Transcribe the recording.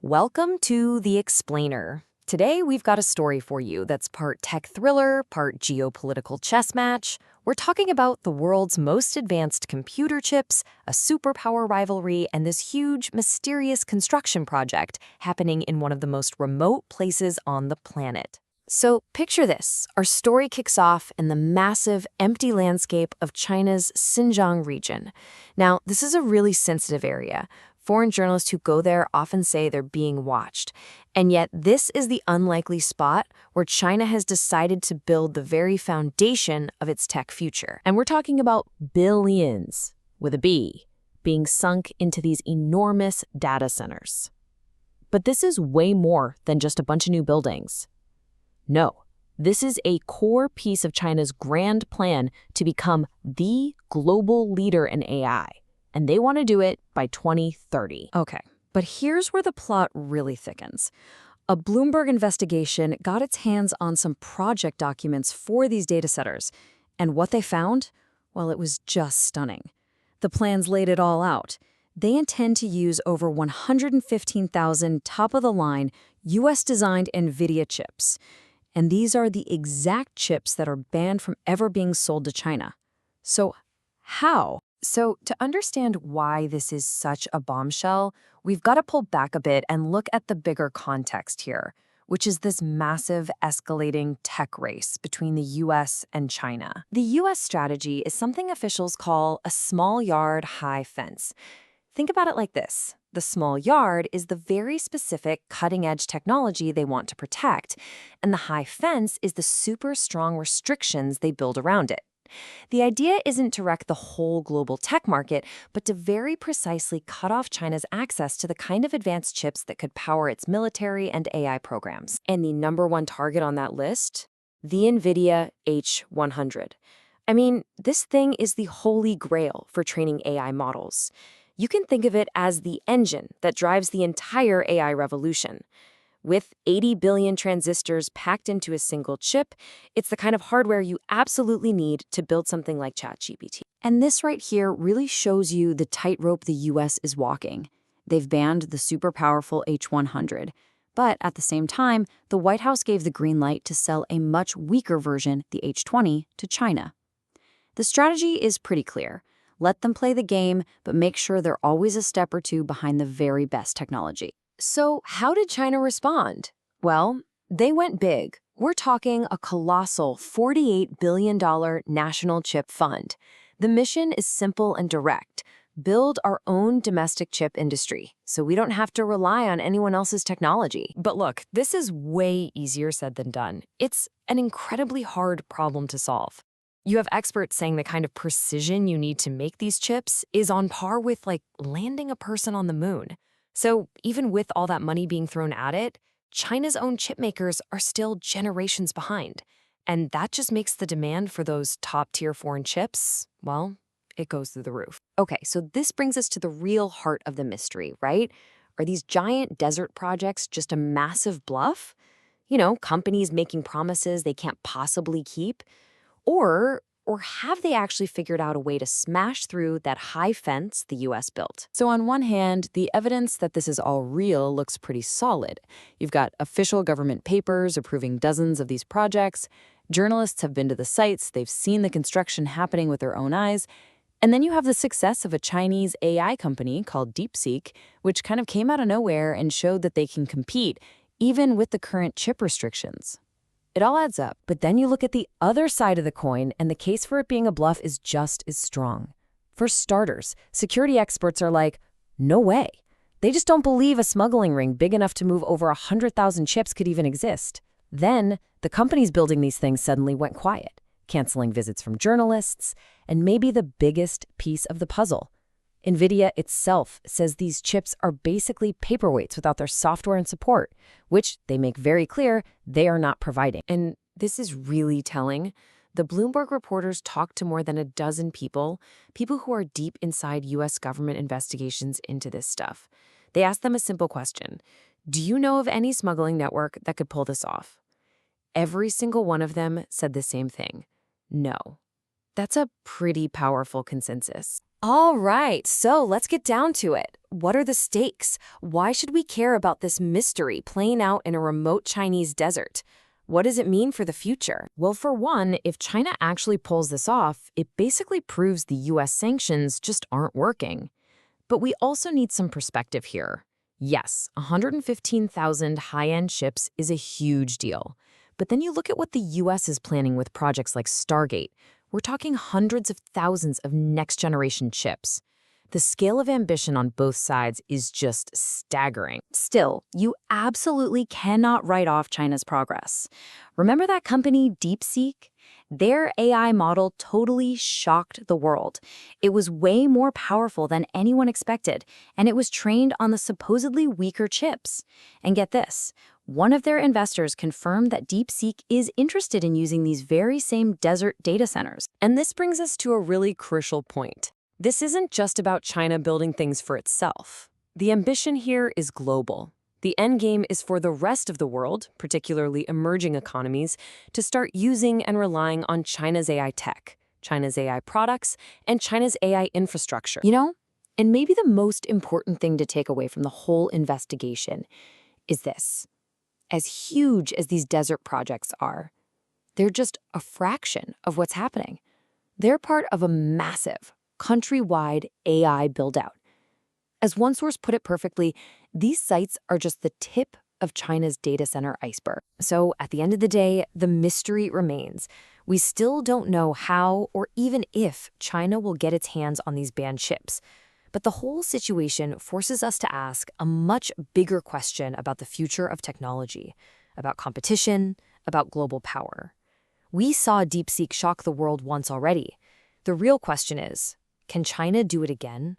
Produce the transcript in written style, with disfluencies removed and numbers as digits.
Welcome to The Explainer. Today, we've got a story for you that's part tech thriller, part geopolitical chess match. We're talking about the world's most advanced computer chips, a superpower rivalry, and this huge, mysterious construction project happening in one of the most remote places on the planet. So picture this. Our story kicks off in the massive, empty landscape of China's Xinjiang region. Now, this is a really sensitive area. Foreign journalists who go there often say they're being watched. And yet, this is the unlikely spot where China has decided to build the very foundation of its tech future. And we're talking about billions, with a B, being sunk into these enormous data centers. But this is way more than just a bunch of new buildings. No, this is a core piece of China's grand plan to become the global leader in AI. And they want to do it by 2030. Okay, but here's where the plot really thickens. A Bloomberg investigation got its hands on some project documents for these data centers. And what they found? Well, it was just stunning. The plans laid it all out. They intend to use over 115,000 top-of-the-line US-designed Nvidia chips. And these are the exact chips that are banned from ever being sold to China. So how? So to understand why this is such a bombshell, we've got to pull back a bit and look at the bigger context here, which is this massive escalating tech race between the US and China. The US strategy is something officials call a small yard, high fence. Think about it like this. The small yard is the very specific cutting-edge technology they want to protect, and the high fence is the super strong restrictions they build around it. The idea isn't to wreck the whole global tech market, but to very precisely cut off China's access to the kind of advanced chips that could power its military and AI programs. And the number one target on that list? The Nvidia H100. I mean, this thing is the holy grail for training AI models. You can think of it as the engine that drives the entire AI revolution. With 80 billion transistors packed into a single chip, it's the kind of hardware you absolutely need to build something like ChatGPT. And this right here really shows you the tightrope the US is walking. They've banned the super powerful H100. But at the same time, the White House gave the green light to sell a much weaker version, the H20, to China. The strategy is pretty clear. Let them play the game, but make sure they're always a step or two behind the very best technology. So how did China respond? Well, they went big. We're talking a colossal $48 billion national chip fund. The mission is simple and direct. Build our own domestic chip industry, so we don't have to rely on anyone else's technology. But look, this is way easier said than done. It's an incredibly hard problem to solve. You have experts saying the kind of precision you need to make these chips is on par with, like, landing a person on the moon. So even with all that money being thrown at it, China's own chip makers are still generations behind. And that just makes the demand for those top-tier foreign chips, well, it goes through the roof. Okay, so this brings us to the real heart of the mystery, right? Are these giant desert projects just a massive bluff? You know, companies making promises they can't possibly keep? Or have they actually figured out a way to smash through that high fence the US built? So on one hand, the evidence that this is all real looks pretty solid. You've got official government papers approving dozens of these projects. Journalists have been to the sites. They've seen the construction happening with their own eyes. And then you have the success of a Chinese AI company called DeepSeek, which kind of came out of nowhere and showed that they can compete, even with the current chip restrictions. It all adds up, but then you look at the other side of the coin, and the case for it being a bluff is just as strong. For starters, security experts are like, no way. They just don't believe a smuggling ring big enough to move over 100,000 chips could even exist. Then, the companies building these things suddenly went quiet, canceling visits from journalists, and maybe the biggest piece of the puzzle. Nvidia itself says these chips are basically paperweights without their software and support, which they make very clear they are not providing. And this is really telling. The Bloomberg reporters talked to more than a dozen people who are deep inside US government investigations into this stuff. They asked them a simple question. Do you know of any smuggling network that could pull this off? Every single one of them said the same thing. No. That's a pretty powerful consensus. All right, so let's get down to it. What are the stakes? Why should we care about this mystery playing out in a remote Chinese desert? What does it mean for the future? Well, for one, if China actually pulls this off, it basically proves the US sanctions just aren't working. But we also need some perspective here. Yes, 115,000 high-end ships is a huge deal. But then you look at what the US is planning with projects like Stargate. We're talking hundreds of thousands of next-generation chips. The scale of ambition on both sides is just staggering. Still, you absolutely cannot write off China's progress. Remember that company, DeepSeek? Their AI model totally shocked the world. It was way more powerful than anyone expected, and it was trained on the supposedly weaker chips. And get this, one of their investors confirmed that DeepSeek is interested in using these very same desert data centers. And this brings us to a really crucial point. This isn't just about China building things for itself. The ambition here is global. The end game is for the rest of the world, particularly emerging economies, to start using and relying on China's AI tech, China's AI products, and China's AI infrastructure. And maybe the most important thing to take away from the whole investigation is this. As huge as these desert projects are, they're just a fraction of what's happening. They're part of a massive, countrywide AI build-out. As one source put it perfectly, these sites are just the tip of China's data center iceberg. So at the end of the day, the mystery remains. We still don't know how or even if China will get its hands on these banned chips. But the whole situation forces us to ask a much bigger question about the future of technology, about competition, about global power. We saw DeepSeek shock the world once already. The real question is, can China do it again?